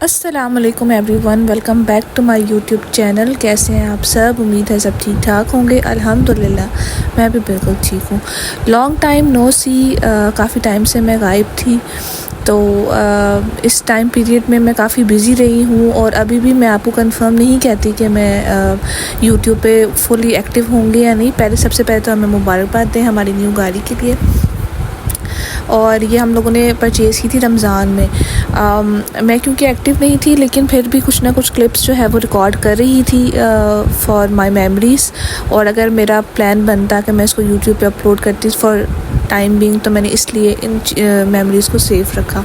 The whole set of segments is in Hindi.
अस्सलाम वालेकुम everyone, welcome back to my YouTube channel. कैसे हैं आप सब? उम्मीद है सब ठीक ठाक होंगे। अल्हम्दुलिल्लाह मैं भी बिल्कुल ठीक हूँ। लॉन्ग टाइम नो सी, काफ़ी टाइम से मैं गायब थी। तो इस टाइम पीरियड में मैं काफ़ी बिज़ी रही हूँ और अभी भी मैं आपको कंफर्म नहीं कहती कि मैं यूट्यूब पे फुली एक्टिव होंगे या नहीं। सबसे पहले तो हमें मुबारकबाद दें हमारी न्यू गाड़ी के लिए। और ये हम लोगों ने परचेज़ की थी रमज़ान में। मैं क्योंकि एक्टिव नहीं थी, लेकिन फिर भी कुछ ना कुछ क्लिप्स जो है वो रिकॉर्ड कर रही थी फॉर माय मेमोरीज़। और अगर मेरा प्लान बनता कि मैं इसको यूट्यूब पे अपलोड करती फॉर टाइम बीइंग, तो मैंने इसलिए इन मेमोरीज़ को सेव रखा।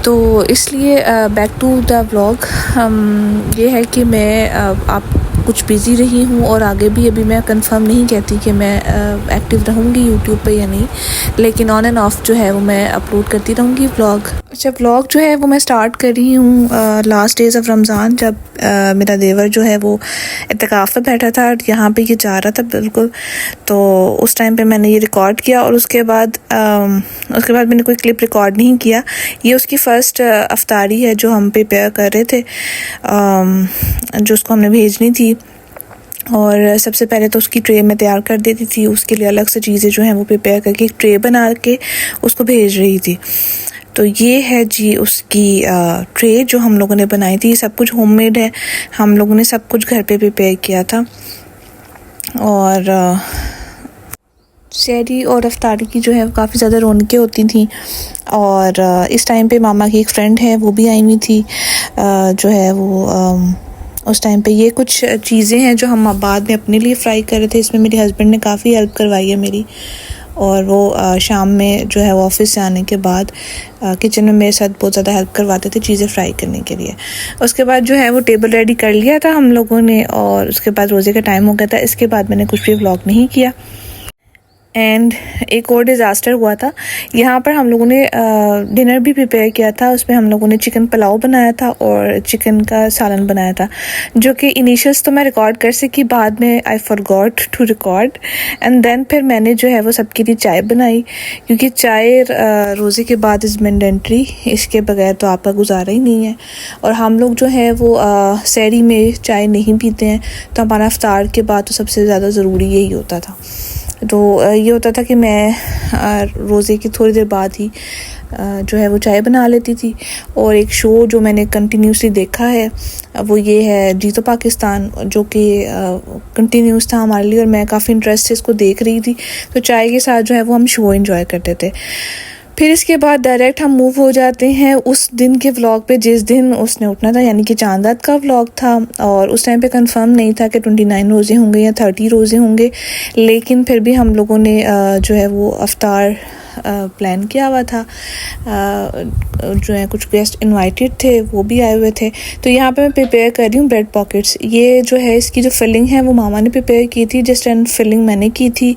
तो इसलिए बैक टू द व्लॉग, ये है कि मैं आप कुछ बिज़ी रही हूँ और आगे भी अभी मैं कंफर्म नहीं कहती कि मैं एक्टिव रहूँगी यूट्यूब पे या नहीं, लेकिन ऑन एंड ऑफ जो है वो मैं अपलोड करती रहूँगी व्लॉग। अच्छा, व्लॉग जो है वो मैं स्टार्ट कर रही हूँ लास्ट डेज़ ऑफ रमज़ान, जब मेरा देवर जो है वो इत्तिकाफ़ पे बैठा था और यहाँ पे ये जा रहा था बिल्कुल। तो उस टाइम पे मैंने ये रिकॉर्ड किया और उसके बाद मैंने कोई क्लिप रिकॉर्ड नहीं किया। ये उसकी फ़र्स्ट अफ्तारी है जो हम प्रिपेयर कर रहे थे, जो उसको हमने भेजनी थी। और सबसे पहले तो उसकी ट्रे में तैयार कर देती थी, उसके लिए अलग से चीज़ें जो हैं वो प्रिपेयर करके एक ट्रे बना के उसको भेज रही थी। तो ये है जी उसकी ट्रे जो हम लोगों ने बनाई थी। सब कुछ होममेड है, हम लोगों ने सब कुछ घर पे प्रिपेयर किया था। और सहरी और अफ्तारी की जो है वो काफ़ी ज़्यादा रौनकें होती थी। और इस टाइम पे मामा की एक फ्रेंड है वो भी आई हुई थी, जो है वो उस टाइम पे ये कुछ चीज़ें हैं जो हम बाद में अपने लिए फ्राई कर रहे थे। इसमें मेरे हस्बैंड ने काफ़ी हेल्प करवाई है मेरी, और वो शाम में जो है वो ऑफिस से आने के बाद किचन में मेरे साथ बहुत ज़्यादा हेल्प करवाते थे चीज़ें फ्राई करने के लिए। उसके बाद जो है वो टेबल रेडी कर लिया था हम लोगों ने, और उसके बाद रोज़े का टाइम हो गया था। इसके बाद मैंने कुछ भी व्लॉग नहीं किया। एंड एक और डिज़ास्टर हुआ था। यहाँ पर हम लोगों ने डिनर भी प्रिपेयर किया था। उसमें हम लोगों ने चिकन पुलाव बनाया था और चिकन का सालन बनाया था, जो कि इनिशियल्स तो मैं रिकॉर्ड कर सकी, बाद में I forgot to record. And then फिर मैंने जो है वो सबके लिए चाय बनाई, क्योंकि चाय रोज़े के बाद इज़ मैंडेटरी, इसके बगैर तो आपका गुजारा ही नहीं है। और हम लोग जो है वो सहरी में चाय नहीं पीते हैं, तो हमारा इफ्तार के बाद तो सबसे ज़्यादा ज़रूरी यही होता था। तो ये होता था कि मैं रोज़े की थोड़ी देर बाद ही जो है वो चाय बना लेती थी। और एक शो जो मैंने कंटिन्यूसली देखा है वो ये है जीतो पाकिस्तान, जो कि कंटिन्यूस था हमारे लिए, और मैं काफ़ी इंटरेस्ट से इसको देख रही थी। तो चाय के साथ जो है वो हम शो एंजॉय करते थे। फिर इसके बाद डायरेक्ट हम मूव हो जाते हैं उस दिन के व्लॉग पे, जिस दिन उसने उठना था, यानी कि चांद रात का व्लॉग था। और उस टाइम पे कंफर्म नहीं था कि 29 रोज़े होंगे या 30 रोज़े होंगे, लेकिन फिर भी हम लोगों ने जो है वो अफ्तार प्लान किया हुआ था। जो है कुछ गेस्ट इनवाइटेड थे, वो भी आए हुए थे। तो यहाँ पे मैं प्रिपेयर कर रही हूँ ब्रेड पॉकेट्स। ये जो है इसकी जो फिलिंग है वो मामा ने प्रिपेयर की थी, जस्ट एंड फिलिंग मैंने की थी।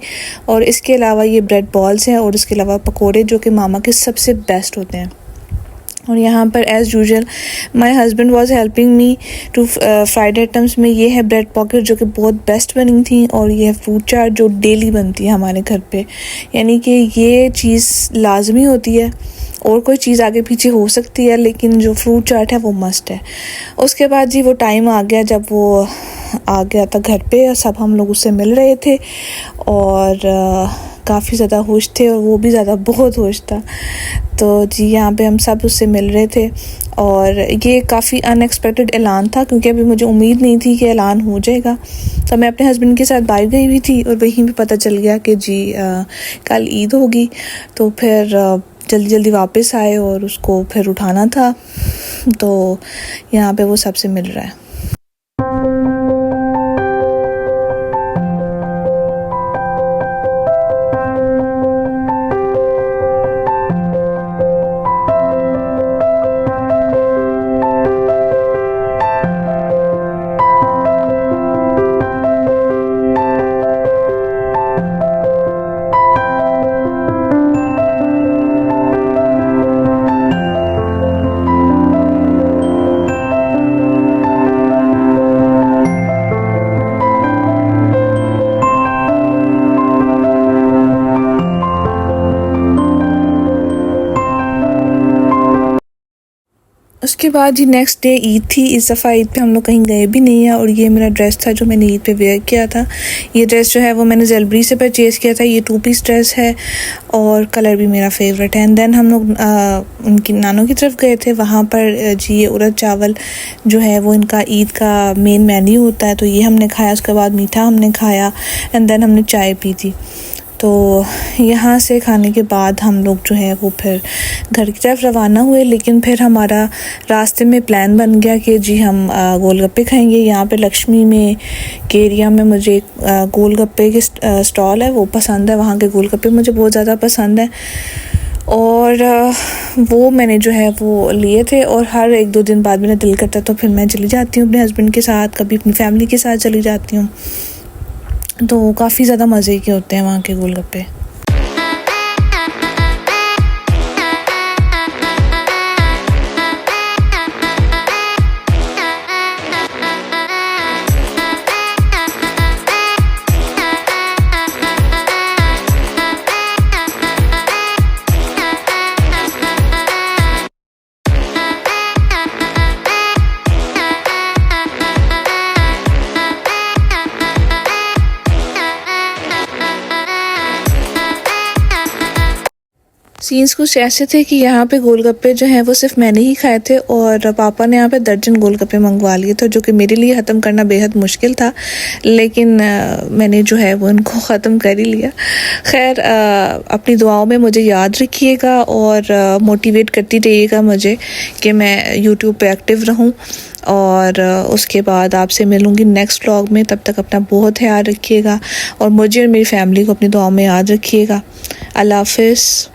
और इसके अलावा ये ब्रेड बॉल्स हैं, और इसके अलावा पकोड़े, जो कि मामा के सबसे बेस्ट होते हैं। और यहाँ पर as usual my husband was helping me to fried items में ये है ब्रेड पॉकेट, जो कि बहुत बेस्ट बनी थी। और ये है फ्रूट चाट, जो डेली बनती है हमारे घर पे, यानी कि ये चीज़ लाजमी होती है। और कोई चीज़ आगे पीछे हो सकती है, लेकिन जो फ्रूट चाट है वो मस्ट है। उसके बाद जी वो टाइम आ गया जब वो आ गया था घर पे, सब हम लोग उससे मिल रहे थे और काफ़ी ज़्यादा खुश थे, और वो भी ज़्यादा बहुत खुश था। तो जी यहाँ पे हम सब उससे मिल रहे थे, और ये काफ़ी अनएक्सपेक्टेड ऐलान था, क्योंकि अभी मुझे उम्मीद नहीं थी कि ऐलान हो जाएगा। तो मैं अपने हस्बैंड के साथ बाहर गई हुई थी, और वहीं पे पता चल गया कि जी कल ईद होगी। तो फिर जल्दी जल्दी वापस आए और उसको फिर उठाना था। तो यहाँ पे वो सबसे मिल रहा है। उसके बाद ही नेक्स्ट डे ईद थी। इस दफ़ा ईद पे हम लोग कहीं गए भी नहीं हैं और ये मेरा ड्रेस था जो मैंने ईद पे वेयर किया था। ये ड्रेस जो है वो मैंने ज़ेलबरी से परचेज़ किया था। ये 2 पीस ड्रेस है और कलर भी मेरा फेवरेट है। एंड देन हम लोग उनकी नानों की तरफ गए थे। वहाँ पर जी ये उड़द चावल जो है वो इनका ईद का मेन मेन्यू होता है, तो ये हमने खाया। उसके बाद मीठा हमने खाया एंड देन हमने चाय पी थी। तो यहाँ से खाने के बाद हम लोग जो है वो फिर घर की तरफ रवाना हुए। लेकिन फिर हमारा रास्ते में प्लान बन गया कि जी हम गोलगप्पे खाएंगे। यहाँ पे लक्ष्मी में के एरिया में मुझे गोलगप्पे के स्टॉल है वो पसंद है। वहाँ के गोलगप्पे मुझे बहुत ज़्यादा पसंद है और वो मैंने जो है वो लिए थे। और हर 1-2 दिन बाद मेरा दिल करता तो फिर मैं चली जाती हूँ अपने हस्बैंड के साथ, कभी अपनी फैमिली के साथ चली जाती हूँ। तो काफ़ी ज़्यादा मज़े के होते हैं वहाँ के गोलगप्पे। सीन्स कुछ ऐसे थे कि यहाँ पे गोलगप्पे जो हैं वो सिर्फ मैंने ही खाए थे और पापा ने यहाँ पे दर्जन गोलगप्पे मंगवा लिए थे, जो कि मेरे लिए ख़त्म करना बेहद मुश्किल था, लेकिन मैंने जो है वो उनको ख़त्म कर ही लिया। खैर अपनी दुआओं में मुझे याद रखिएगा और मोटिवेट करती रहिएगा मुझे कि मैं यूट्यूब पे एक्टिव रहूँ। और उसके बाद आपसे मिलूँगी नेक्स्ट व्लॉग में। तब तक अपना बहुत ख्याल रखिएगा और मुझे और मेरी फैमिली को अपनी दुआओं में याद रखिएगा। अल्लाह हाफ़िज़।